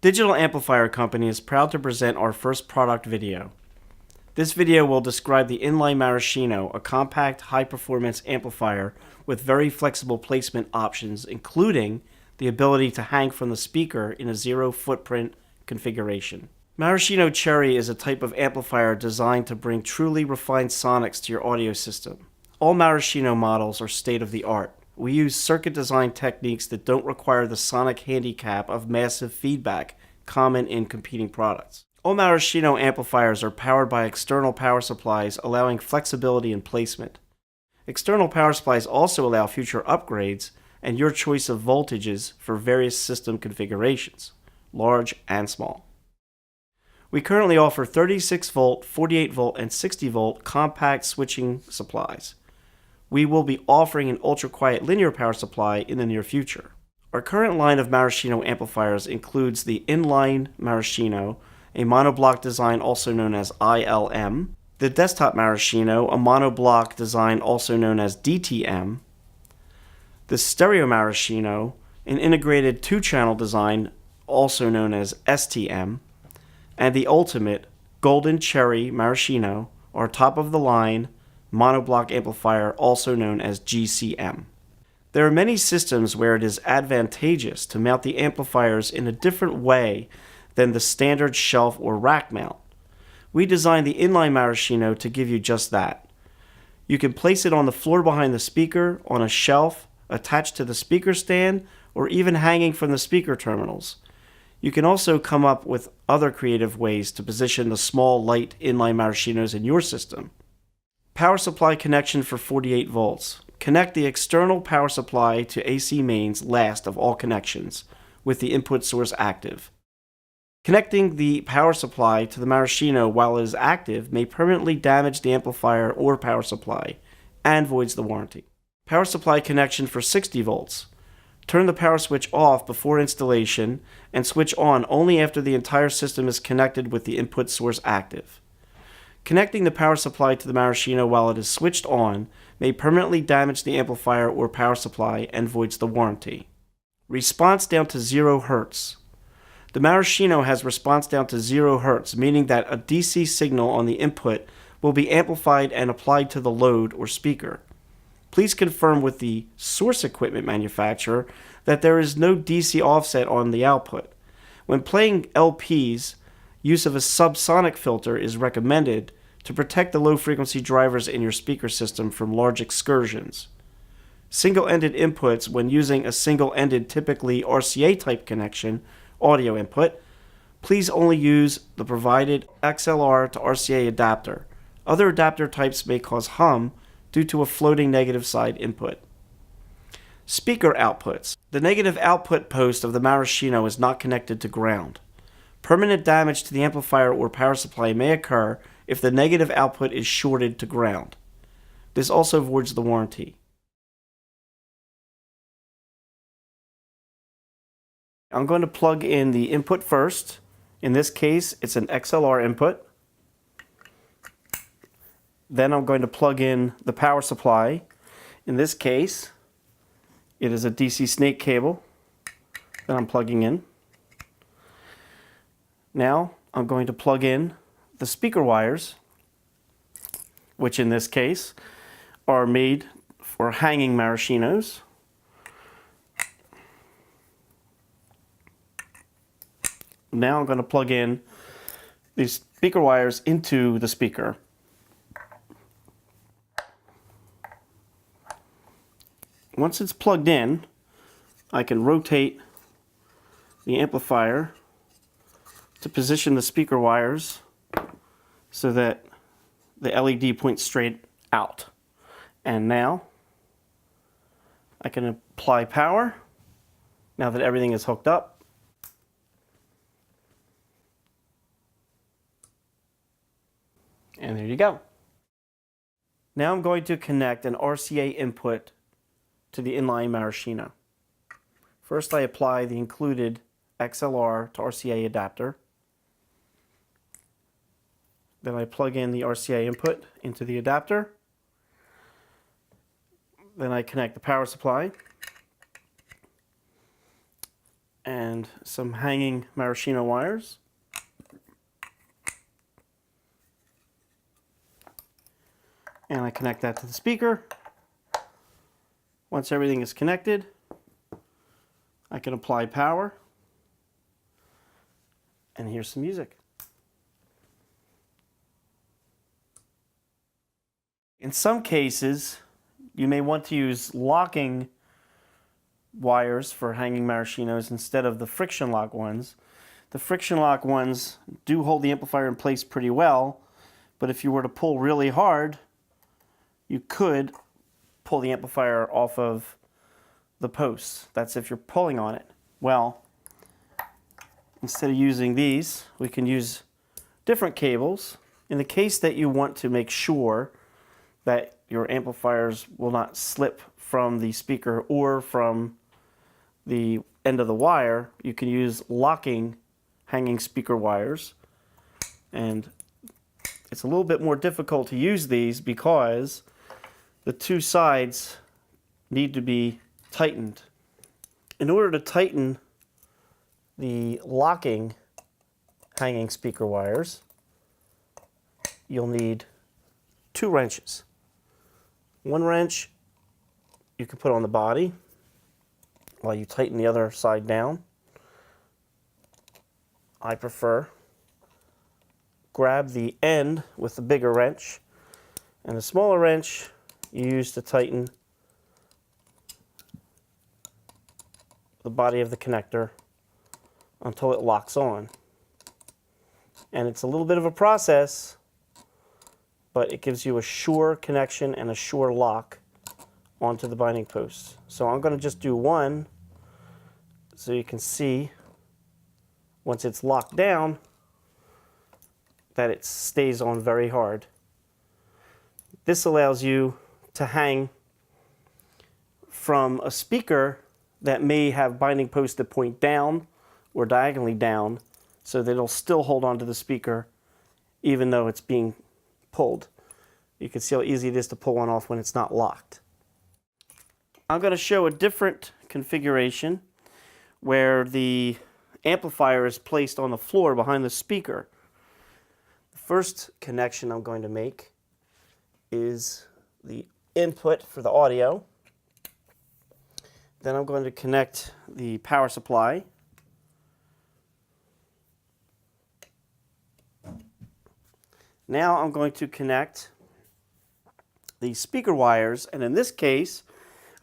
Digital Amplifier Company is proud to present our first product video. This video will describe the In-Line Maraschino, a compact, high-performance amplifier with very flexible placement options, including the ability to hang from the speaker in a zero-footprint configuration. Maraschino Cherry is a type of amplifier designed to bring truly refined sonics to your audio system. All Maraschino models are state-of-the-art. We use circuit design techniques that don't require the sonic handicap of massive feedback common in competing products. All Maraschino amplifiers are powered by external power supplies, allowing flexibility in placement. External power supplies also allow future upgrades and your choice of voltages for various system configurations, large and small. We currently offer 36 volt, 48 volt, and 60 volt compact switching supplies. We will be offering an ultra-quiet linear power supply in the near future. Our current line of Maraschino amplifiers includes the In-Line Maraschino, a monoblock design also known as ILM, the Desktop Maraschino, a monoblock design also known as DTM, the Stereo Maraschino, an integrated two-channel design also known as STM, and the ultimate Golden Cherry Maraschino, our top-of-the-line monoblock amplifier also known as GCM. There are many systems where it is advantageous to mount the amplifiers in a different way than the standard shelf or rack mount. We designed the In-Line Maraschino to give you just that. You can place it on the floor behind the speaker, on a shelf, attached to the speaker stand, or even hanging from the speaker terminals. You can also come up with other creative ways to position the small, light In-Line Maraschinos in your system. Power supply connection for 48 volts. Connect the external power supply to AC mains last of all connections, with the input source active. Connecting the power supply to the Maraschino while it is active may permanently damage the amplifier or power supply, and voids the warranty. Power supply connection for 60 volts. Turn the power switch off before installation and switch on only after the entire system is connected with the input source active. Connecting the power supply to the Maraschino while it is switched on may permanently damage the amplifier or power supply and voids the warranty. Response down to 0 Hz. The Maraschino has response down to 0 Hz, meaning that a DC signal on the input will be amplified and applied to the load or speaker. Please confirm with the source equipment manufacturer that there is no DC offset on the output. When playing LPs, use of a subsonic filter is recommended to protect the low-frequency drivers in your speaker system from large excursions. Single-ended inputs, when using a single-ended, typically RCA-type connection, audio input, please only use the provided XLR to RCA adapter. Other adapter types may cause hum due to a floating negative side input. Speaker outputs. The negative output post of the Maraschino is not connected to ground. Permanent damage to the amplifier or power supply may occur if the negative output is shorted to ground. This also voids the warranty. I'm going to plug in the input first. In this case, it's an XLR input. Then I'm going to plug in the power supply. In this case, it is a DC snake cable that I'm plugging in. Now I'm going to plug in the speaker wires, which in this case are made for hanging Maraschinos. Now I'm going to plug in these speaker wires into the speaker. Once it's plugged in, I can rotate the amplifier to position the speaker wires so that the LED points straight out. And now I can apply power now that everything is hooked up. And there you go. Now I'm going to connect an RCA input to the In-Line Maraschino. First I apply the included XLR to RCA adapter. Then I plug in the RCA input into the adapter. Then I connect the power supply. And and some hanging Maraschino wires. And I connect that to the speaker. Once everything is connected, I can apply power. And here's some music. In some cases, you may want to use locking wires for hanging Maraschinos instead of the friction lock ones. The friction lock ones do hold the amplifier in place pretty well, but if you were to pull really hard, you could pull the amplifier off of the posts. That's if you're pulling on it. Well, instead of using these, we can use different cables. In the case that you want to make sure that your amplifiers will not slip from the speaker or from the end of the wire, you can use locking hanging speaker wires. And it's a little bit more difficult to use these because the two sides need to be tightened. In order to tighten the locking hanging speaker wires, you'll need 2 wrenches. One wrench you can put on the body while you tighten the other side down. I prefer grab the end with the bigger wrench, and the smaller wrench you use to tighten the body of the connector until it locks on. And it's a little bit of a process, but it gives you a sure connection and a sure lock onto the binding posts. So I'm going to just do one so you can see once it's locked down that it stays on very hard. This allows you to hang from a speaker that may have binding posts that point down or diagonally down, so that it'll still hold on to the speaker even though it's being pulled. You can see how easy it is to pull one off when it's not locked. I'm going to show a different configuration where the amplifier is placed on the floor behind the speaker. The first connection I'm going to make is the input for the audio. Then I'm going to connect the power supply. Now I'm going to connect the speaker wires, and in this case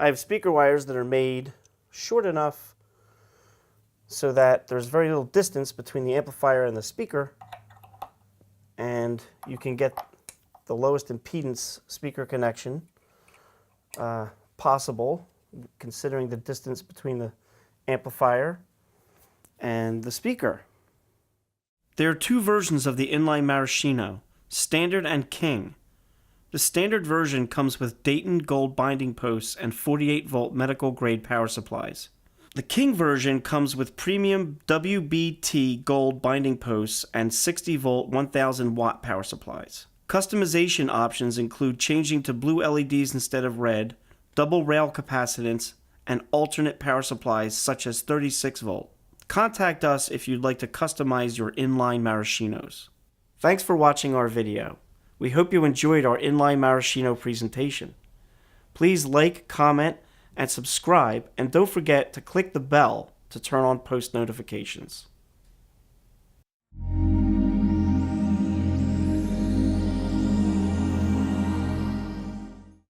I have speaker wires that are made short enough so that there's very little distance between the amplifier and the speaker, and you can get the lowest impedance speaker connection possible, considering the distance between the amplifier and the speaker. There are 2 versions of the In-Line Maraschino, Standard and King. The standard version comes with Dayton gold binding posts and 48-volt medical grade power supplies. The King version comes with premium WBT gold binding posts and 60-volt 1000-watt power supplies. Customization options include changing to blue LEDs instead of red, double rail capacitance, and alternate power supplies such as 36-volt. Contact us if you'd like to customize your In-Line Maraschinos. Thanks for watching our video. We hope you enjoyed our In-Line Maraschino presentation. Please like, comment, and subscribe, and don't forget to click the bell to turn on post notifications.